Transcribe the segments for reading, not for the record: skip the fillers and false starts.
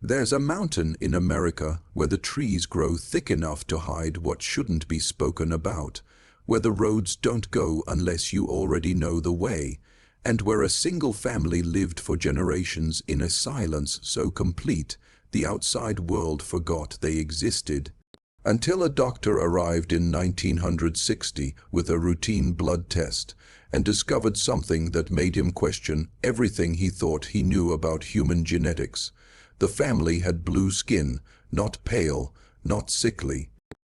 There's a mountain in America where the trees grow thick enough to hide what shouldn't be spoken about, where the roads don't go unless you already know the way, and where a single family lived for generations in a silence so complete the outside world forgot they existed. Until a doctor arrived in 1960 with a routine blood test and discovered something that made him question everything he thought he knew about human genetics. The family had blue skin, not pale, not sickly.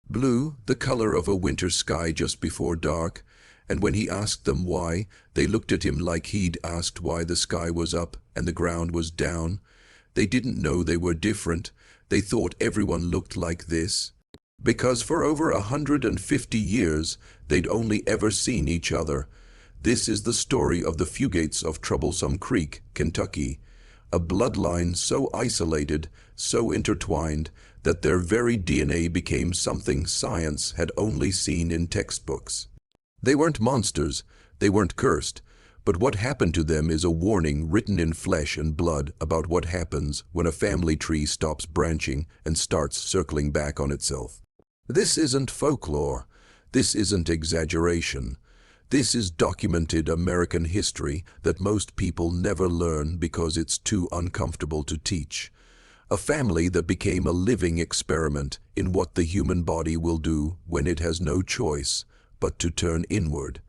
Blue, the color of a winter sky just before dark, and when he asked them why, they looked at him like he'd asked why the sky was up and the ground was down. They didn't know they were different. They thought everyone looked like this. Because for over 150 years, they'd only ever seen each other. This is the story of the Fugates of Troublesome Creek, Kentucky. A bloodline so isolated, so intertwined, that their very DNA became something science had only seen in textbooks. They weren't monsters, they weren't cursed, but what happened to them is a warning written in flesh and blood about what happens when a family tree stops branching and starts circling back on itself. This isn't folklore, this isn't exaggeration. This is documented American history that most people never learn because it's too uncomfortable to teach. A family that became a living experiment in what the human body will do when it has no choice but to turn inward.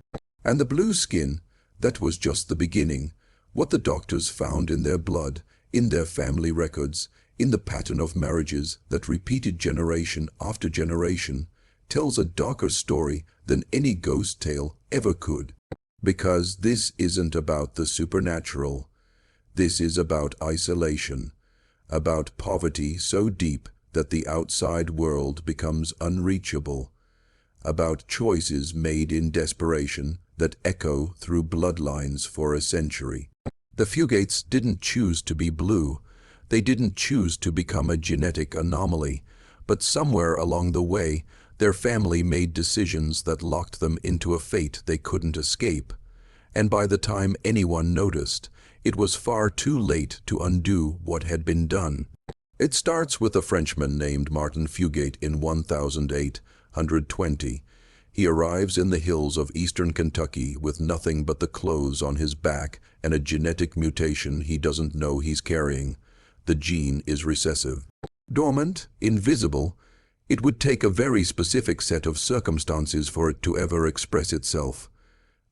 And the blue skin, that was just the beginning. What the doctors found in their blood, in their family records, in the pattern of marriages that repeated generation after generation, tells a darker story than any ghost tale ever could. Because this isn't about the supernatural. This is about isolation, about poverty so deep that the outside world becomes unreachable, about choices made in desperation that echo through bloodlines for a century. The Fugates didn't choose to be blue. They didn't choose to become a genetic anomaly, but somewhere along the way, their family made decisions that locked them into a fate they couldn't escape. And by the time anyone noticed, it was far too late to undo what had been done. It starts with a Frenchman named Martin Fugate in 1820. He arrives in the hills of eastern Kentucky with nothing but the clothes on his back and a genetic mutation he doesn't know he's carrying. The gene is recessive. Dormant, invisible, it would take a very specific set of circumstances for it to ever express itself.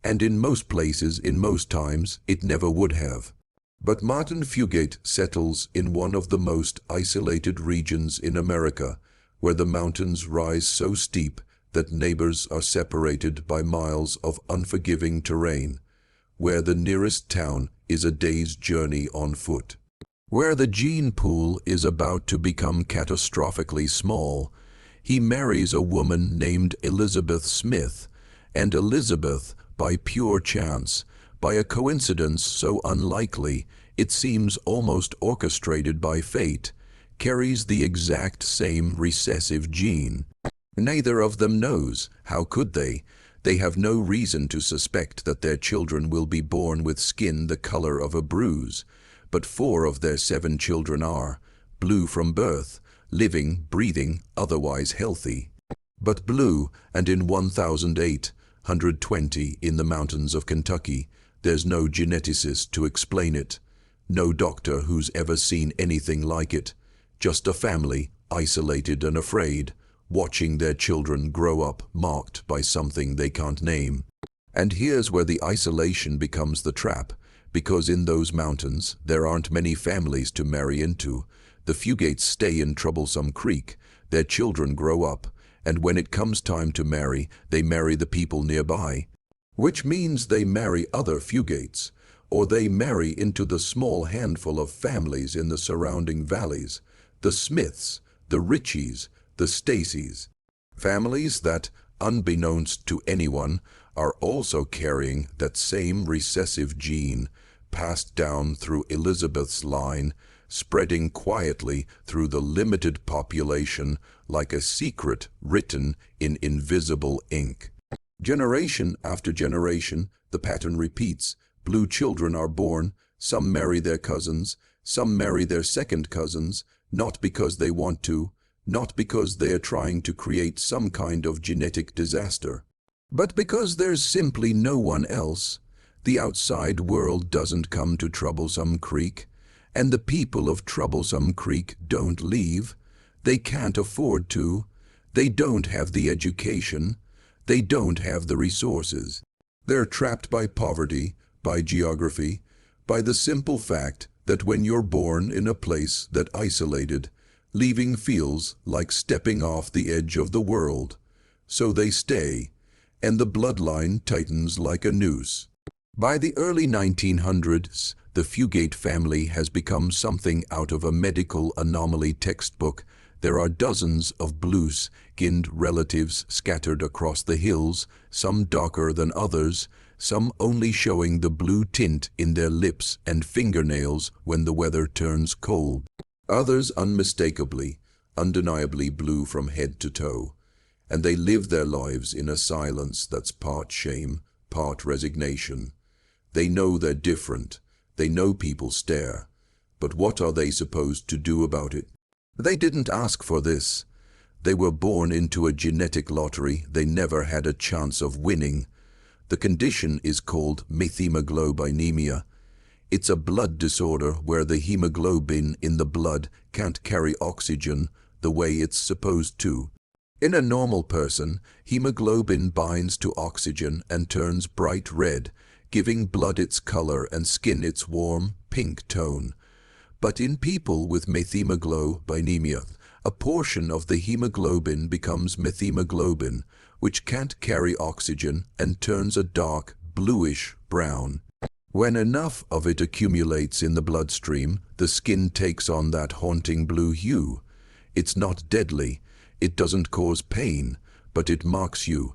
And in most places, in most times, it never would have. But Martin Fugate settles in one of the most isolated regions in America, where the mountains rise so steep that neighbors are separated by miles of unforgiving terrain, where the nearest town is a day's journey on foot, where the gene pool is about to become catastrophically small. He marries a woman named Elizabeth Smith, and Elizabeth, by pure chance, by a coincidence so unlikely it seems almost orchestrated by fate, carries the exact same recessive gene. Neither of them knows. How could they? They have no reason to suspect that their children will be born with skin the color of a bruise, but 4 of their 7 children are blue from birth, living, breathing, otherwise healthy. But blue, and in 1820 in the mountains of Kentucky, there's no geneticist to explain it, no doctor who's ever seen anything like it, just a family, isolated and afraid, watching their children grow up marked by something they can't name. And here's where the isolation becomes the trap, because in those mountains there aren't many families to marry into. The Fugates stay in Troublesome Creek, their children grow up, and when it comes time to marry, they marry the people nearby, which means they marry other Fugates, or they marry into the small handful of families in the surrounding valleys, the Smiths, the Richies, the Stacys, families that, unbeknownst to anyone, are also carrying that same recessive gene, passed down through Elizabeth's line, spreading quietly through the limited population like a secret written in invisible ink. Generation after generation, the pattern repeats. Blue children are born, some marry their cousins, Some marry their second cousins, not because they want to, not because they are trying to create some kind of genetic disaster, but because there's simply no one else. The outside world doesn't come to Troublesome Creek, and the people of Troublesome Creek don't leave. They can't afford to. They don't have the education. They don't have the resources. They're trapped by poverty, by geography, by the simple fact that when you're born in a place that isolated, leaving feels like stepping off the edge of the world. So they stay, and the bloodline tightens like a noose. By the early 1900s, the Fugate family has become something out of a medical anomaly textbook. There are dozens of blue-skinned relatives scattered across the hills, some darker than others, some only showing the blue tint in their lips and fingernails when the weather turns cold. Others unmistakably, undeniably blue from head to toe. And they live their lives in a silence that's part shame, part resignation. They know they're different. They know people stare. But what are they supposed to do about it? They didn't ask for this. They were born into a genetic lottery they never had a chance of winning. The condition is called methemoglobinemia. It's a blood disorder where the hemoglobin in the blood can't carry oxygen the way it's supposed to. In a normal person, hemoglobin binds to oxygen and turns bright red, giving blood its color and skin its warm, pink tone. But in people with methemoglobinemia, a portion of the hemoglobin becomes methemoglobin, which can't carry oxygen and turns a dark, bluish-brown. When enough of it accumulates in the bloodstream, the skin takes on that haunting blue hue. It's not deadly. It doesn't cause pain, but it marks you.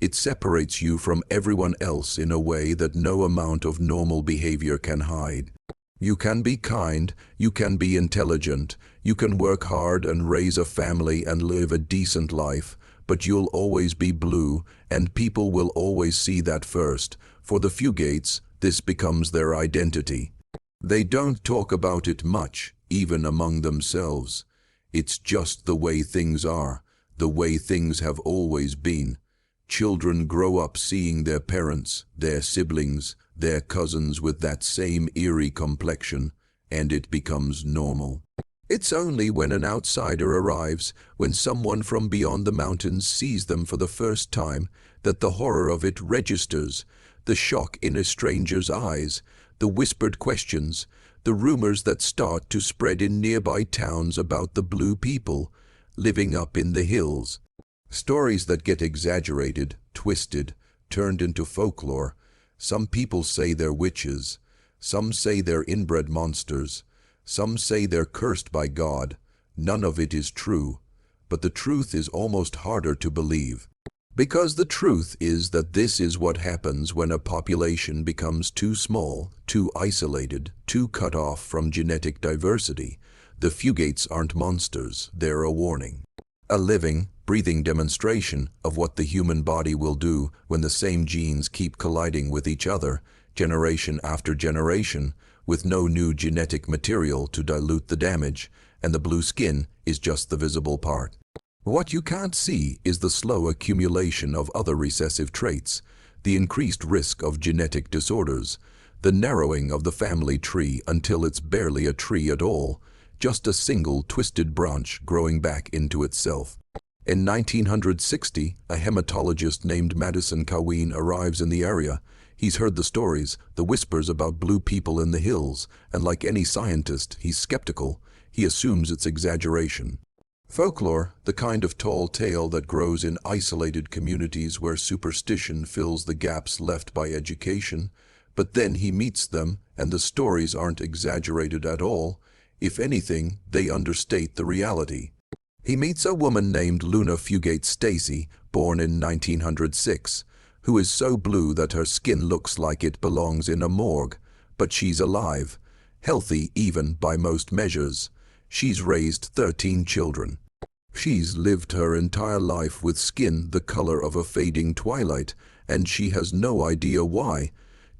It separates you from everyone else in a way that no amount of normal behavior can hide. You can be kind, you can be intelligent, you can work hard and raise a family and live a decent life, but you'll always be blue, and people will always see that first. For the Fugates, this becomes their identity. They don't talk about it much, even among themselves. It's just the way things are, the way things have always been. Children grow up seeing their parents, their siblings, their cousins with that same eerie complexion, and it becomes normal. It's only when an outsider arrives, when someone from beyond the mountains sees them for the first time, that the horror of it registers, the shock in a stranger's eyes, the whispered questions, the rumors that start to spread in nearby towns about the blue people living up in the hills. Stories that get exaggerated, twisted, turned into folklore. Some people say they're witches. Some say they're inbred monsters. Some say they're cursed by God. None of it is true. But the truth is almost harder to believe. Because the truth is that this is what happens when a population becomes too small, too isolated, too cut off from genetic diversity. The Fugates aren't monsters, they're a warning. A living, breathing demonstration of what the human body will do when the same genes keep colliding with each other, generation after generation, with no new genetic material to dilute the damage, and the blue skin is just the visible part. What you can't see is the slow accumulation of other recessive traits, the increased risk of genetic disorders, the narrowing of the family tree until it's barely a tree at all, just a single twisted branch growing back into itself. In 1960, a hematologist named Madison Cawein arrives in the area. He's heard the stories, the whispers about blue people in the hills, and like any scientist, he's skeptical. He assumes it's exaggeration. Folklore, the kind of tall tale that grows in isolated communities where superstition fills the gaps left by education. But then he meets them, and the stories aren't exaggerated at all. If anything, they understate the reality. He meets a woman named Luna Fugate Stacy, born in 1906, who is so blue that her skin looks like it belongs in a morgue. But she's alive, healthy even by most measures. She's raised 13 children. She's lived her entire life with skin the color of a fading twilight, and she has no idea why.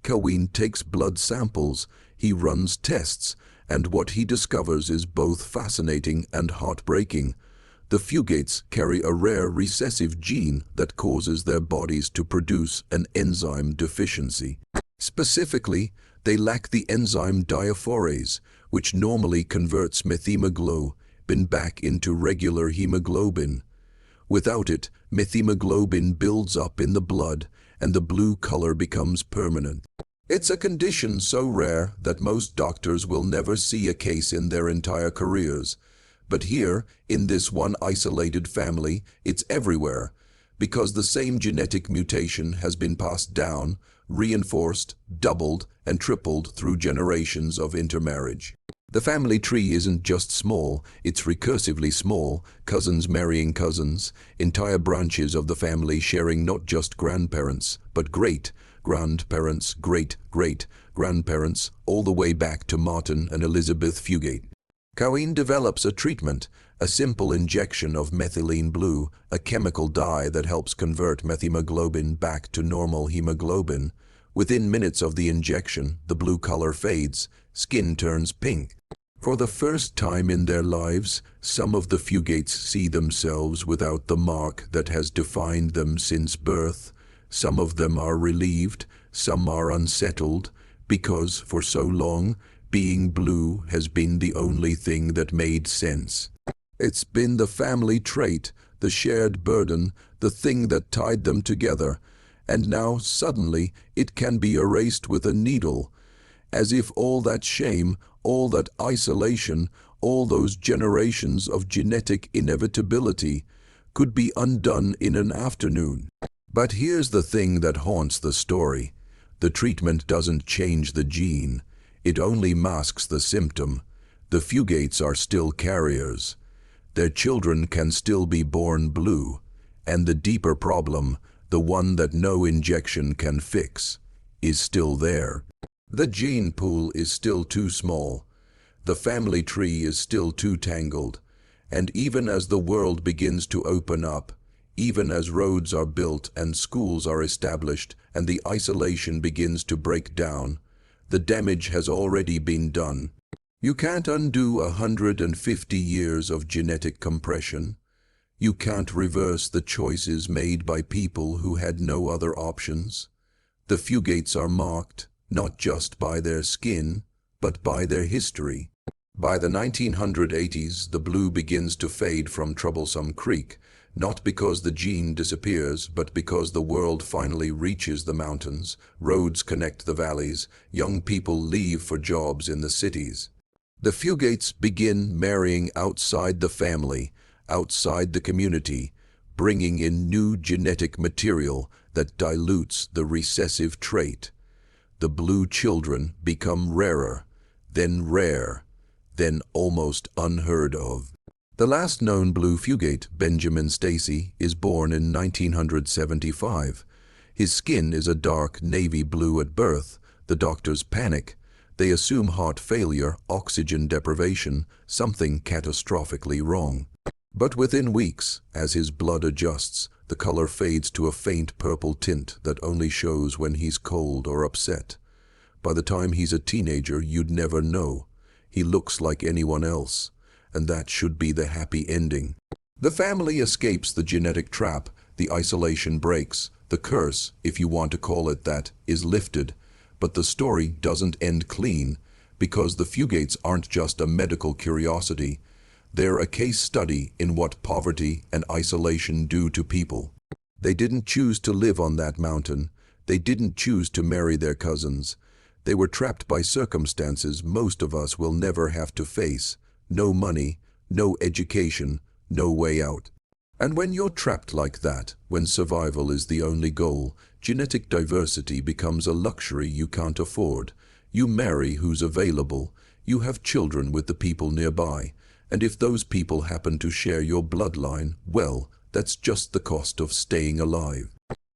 Cawein takes blood samples, he runs tests, and what he discovers is both fascinating and heartbreaking. The Fugates carry a rare recessive gene that causes their bodies to produce an enzyme deficiency. Specifically, they lack the enzyme diaphorase, which normally converts methemoglobin back into regular hemoglobin. Without it, methemoglobin builds up in the blood, and the blue color becomes permanent. It's a condition so rare that most doctors will never see a case in their entire careers. But here, in this one isolated family, it's everywhere, because the same genetic mutation has been passed down, reinforced, doubled, and tripled through generations of intermarriage. The family tree isn't just small, it's recursively small, cousins marrying cousins, entire branches of the family sharing not just grandparents, but great-grandparents, great-great-grandparents, all the way back to Martin and Elizabeth Fugate. Cawein develops a treatment, a simple injection of methylene blue, a chemical dye that helps convert methemoglobin back to normal hemoglobin. Within minutes of the injection, the blue color fades, skin turns pink. For the first time in their lives, some of the Fugates see themselves without the mark that has defined them since birth. Some of them are relieved, some are unsettled, because for so long, being blue has been the only thing that made sense. It's been the family trait, the shared burden, the thing that tied them together, and now suddenly it can be erased with a needle, as if all that shame, all that isolation, all those generations of genetic inevitability could be undone in an afternoon. But here's the thing that haunts the story. The treatment doesn't change the gene. It only masks the symptom. The Fugates are still carriers. Their children can still be born blue. And the deeper problem, the one that no injection can fix, is still there. The gene pool is still too small. The family tree is still too tangled. And even as the world begins to open up, even as roads are built and schools are established and the isolation begins to break down, the damage has already been done. You can't undo 150 years of genetic compression. You can't reverse the choices made by people who had no other options. The Fugates are marked, not just by their skin, but by their history. By the 1980s, the blue begins to fade from Troublesome Creek, not because the gene disappears, but because the world finally reaches the mountains, roads connect the valleys, young people leave for jobs in the cities. The Fugates begin marrying outside the family, outside the community, bringing in new genetic material that dilutes the recessive trait. The blue children become rarer, then rare, then almost unheard of. The last known blue Fugate, Benjamin Stacy, is born in 1975. His skin is a dark navy blue at birth. The doctors panic. They assume heart failure, oxygen deprivation, something catastrophically wrong. But within weeks, as his blood adjusts, the color fades to a faint purple tint that only shows when he's cold or upset. By the time he's a teenager, you'd never know. He looks like anyone else. And that should be the happy ending. The family escapes the genetic trap, the isolation breaks, the curse, if you want to call it that, is lifted. But the story doesn't end clean, because the Fugates aren't just a medical curiosity. They're a case study in what poverty and isolation do to people. They didn't choose to live on that mountain. They didn't choose to marry their cousins. They were trapped by circumstances most of us will never have to face. No money, no education, no way out. And when you're trapped like that, when survival is the only goal, genetic diversity becomes a luxury you can't afford. You marry who's available, you have children with the people nearby, and if those people happen to share your bloodline, well, that's just the cost of staying alive.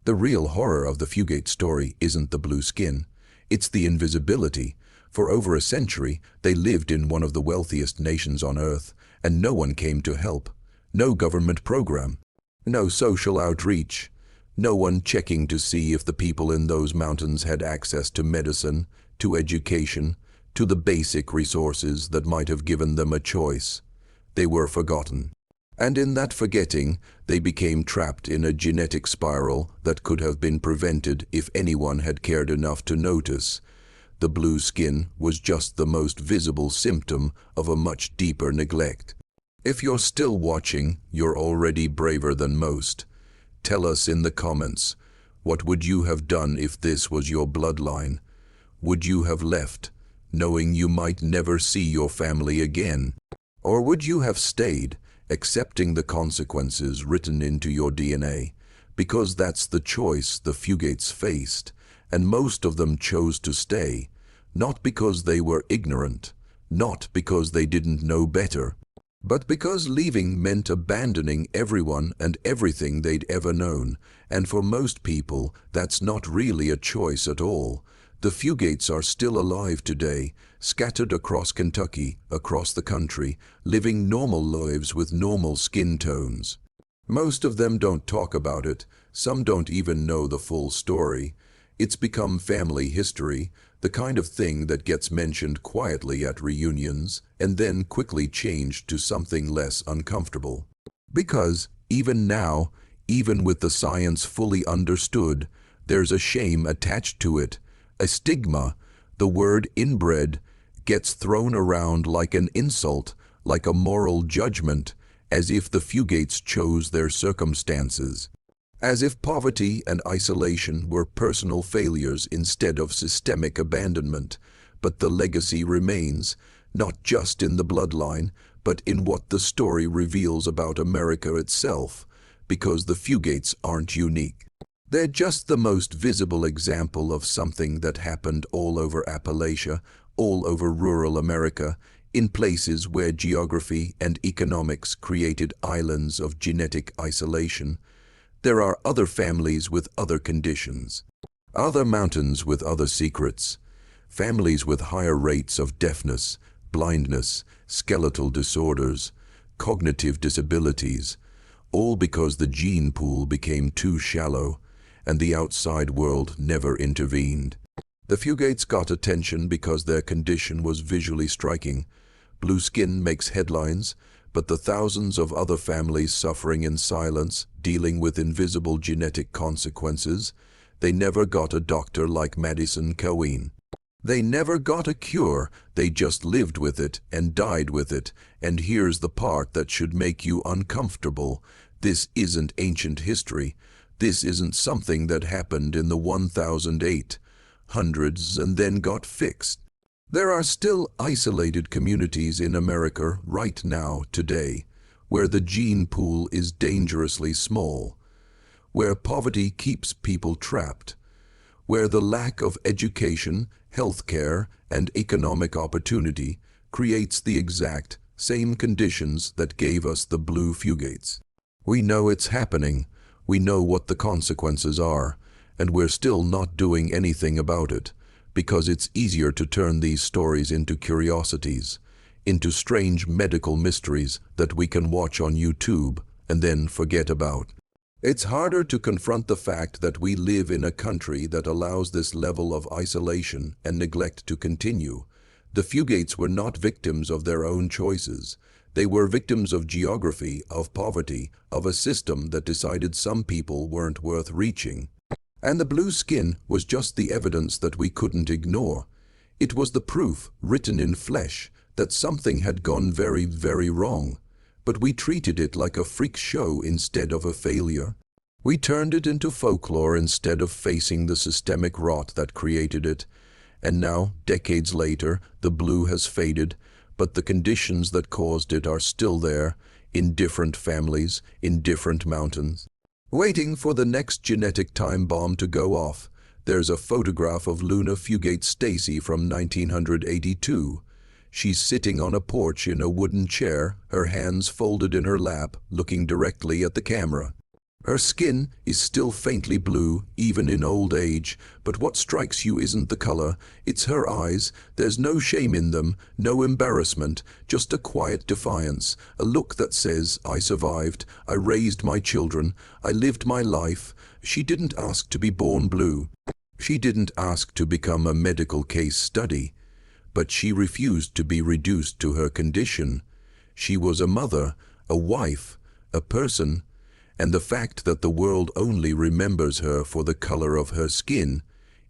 The real horror of the Fugate story isn't the blue skin, it's the invisibility. For over a century, they lived in one of the wealthiest nations on Earth, and no one came to help. No government program, no social outreach, no one checking to see if the people in those mountains had access to medicine, to education, to the basic resources that might have given them a choice. They were forgotten. And in that forgetting, they became trapped in a genetic spiral that could have been prevented if anyone had cared enough to notice. The blue skin was just the most visible symptom of a much deeper neglect. If you're still watching, you're already braver than most. Tell us in the comments, what would you have done if this was your bloodline? Would you have left, knowing you might never see your family again? Or would you have stayed, accepting the consequences written into your DNA? Because that's the choice the Fugates faced, and most of them chose to stay, not because they were ignorant, not because they didn't know better, but because leaving meant abandoning everyone and everything they'd ever known. And for most people, that's not really a choice at all. The Fugates are still alive today, scattered across Kentucky, across the country, living normal lives with normal skin tones. Most of them don't talk about it. Some don't even know the full story. It's become family history, the kind of thing that gets mentioned quietly at reunions and then quickly changed to something less uncomfortable. Because, even now, even with the science fully understood, there's a shame attached to it, a stigma. The word inbred gets thrown around like an insult, like a moral judgment, as if the Fugates chose their circumstances. As if poverty and isolation were personal failures instead of systemic abandonment. But the legacy remains, not just in the bloodline, but in what the story reveals about America itself, because the Fugates aren't unique. They're just the most visible example of something that happened all over Appalachia, all over rural America, in places where geography and economics created islands of genetic isolation. There are other families with other conditions, other mountains with other secrets, families with higher rates of deafness, blindness, skeletal disorders, cognitive disabilities, all because the gene pool became too shallow and the outside world never intervened. The Fugates got attention because their condition was visually striking. Blue skin makes headlines, but the thousands of other families suffering in silence, dealing with invisible genetic consequences, they never got a doctor like Madison Cawein. They never got a cure, they just lived with it and died with it. And here's the part that should make you uncomfortable. This isn't ancient history. This isn't something that happened in the 1800s and then got fixed. There are still isolated communities in America right now, today, where the gene pool is dangerously small, where poverty keeps people trapped, where the lack of education, healthcare, and economic opportunity creates the exact same conditions that gave us the blue Fugates. We know it's happening, we know what the consequences are, and we're still not doing anything about it, because it's easier to turn these stories into curiosities, into strange medical mysteries that we can watch on YouTube and then forget about. It's harder to confront the fact that we live in a country that allows this level of isolation and neglect to continue. The Fugates were not victims of their own choices. They were victims of geography, of poverty, of a system that decided some people weren't worth reaching. And the blue skin was just the evidence that we couldn't ignore. It was the proof, written in flesh, that something had gone very, very wrong. But we treated it like a freak show instead of a failure. We turned it into folklore instead of facing the systemic rot that created it. And now, decades later, the blue has faded, but the conditions that caused it are still there, in different families, in different mountains. Waiting for the next genetic time bomb to go off, there's a photograph of Luna Fugate Stacy from 1982. She's sitting on a porch in a wooden chair, her hands folded in her lap, looking directly at the camera. Her skin is still faintly blue, even in old age, but what strikes you isn't the color, it's her eyes. There's no shame in them, no embarrassment, just a quiet defiance, a look that says, I survived, I raised my children, I lived my life. She didn't ask to be born blue. She didn't ask to become a medical case study. but she refused to be reduced to her condition. She was a mother, a wife, a person, and the fact that the world only remembers her for the color of her skin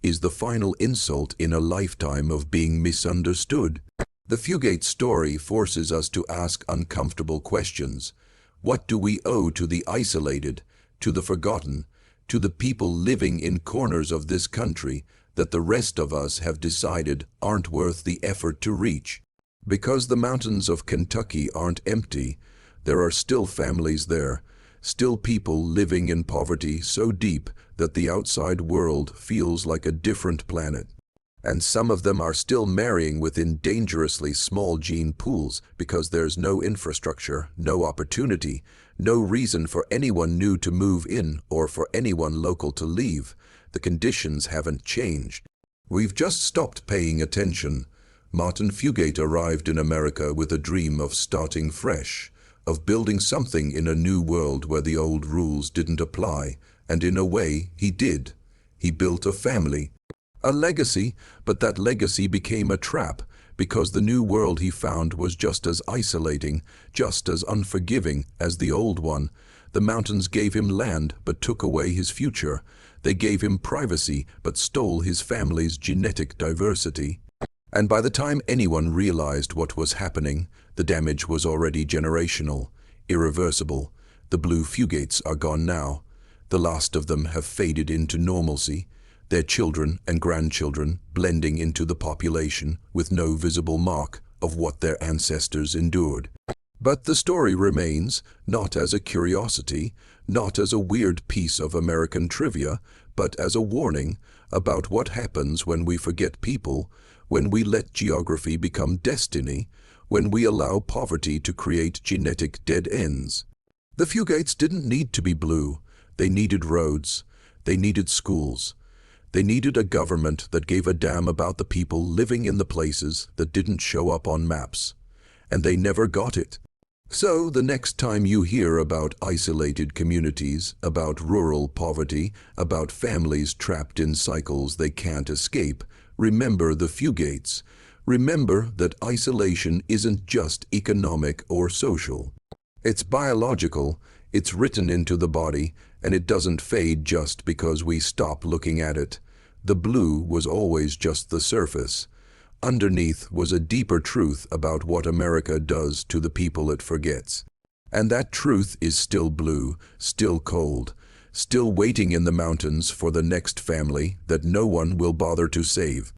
is the final insult in a lifetime of being misunderstood. The Fugate story forces us to ask uncomfortable questions. What do we owe to the isolated, to the forgotten, to the people living in corners of this country that the rest of us have decided aren't worth the effort to reach? Because the mountains of Kentucky aren't empty, there are still families there, still people living in poverty so deep that the outside world feels like a different planet. And some of them are still marrying within dangerously small gene pools because there's no infrastructure, no opportunity, no reason for anyone new to move in or for anyone local to leave. The conditions haven't changed. We've just stopped paying attention. Martin Fugate arrived in America with a dream of starting fresh, of building something in a new world where the old rules didn't apply, and in a way, he did. He built a family, a legacy, but that legacy became a trap because the new world he found was just as isolating, just as unforgiving as the old one. The mountains gave him land but took away his future. They gave him privacy but stole his family's genetic diversity. And by the time anyone realized what was happening, the damage was already generational, irreversible. The blue Fugates are gone now. The last of them have faded into normalcy, their children and grandchildren blending into the population with no visible mark of what their ancestors endured. But the story remains, not as a curiosity, not as a weird piece of American trivia, but as a warning about what happens when we forget people, when we let geography become destiny, when we allow poverty to create genetic dead ends. The Fugates didn't need to be blue. They needed roads. They needed schools. They needed a government that gave a damn about the people living in the places that didn't show up on maps. And they never got it. So the next time you hear about isolated communities, about rural poverty, about families trapped in cycles they can't escape, remember the Fugates. Remember that isolation isn't just economic or social. It's biological, it's written into the body, and it doesn't fade just because we stop looking at it. The blue was always just the surface. Underneath was a deeper truth about what America does to the people it forgets. And that truth is still blue, still cold, still waiting in the mountains for the next family that no one will bother to save.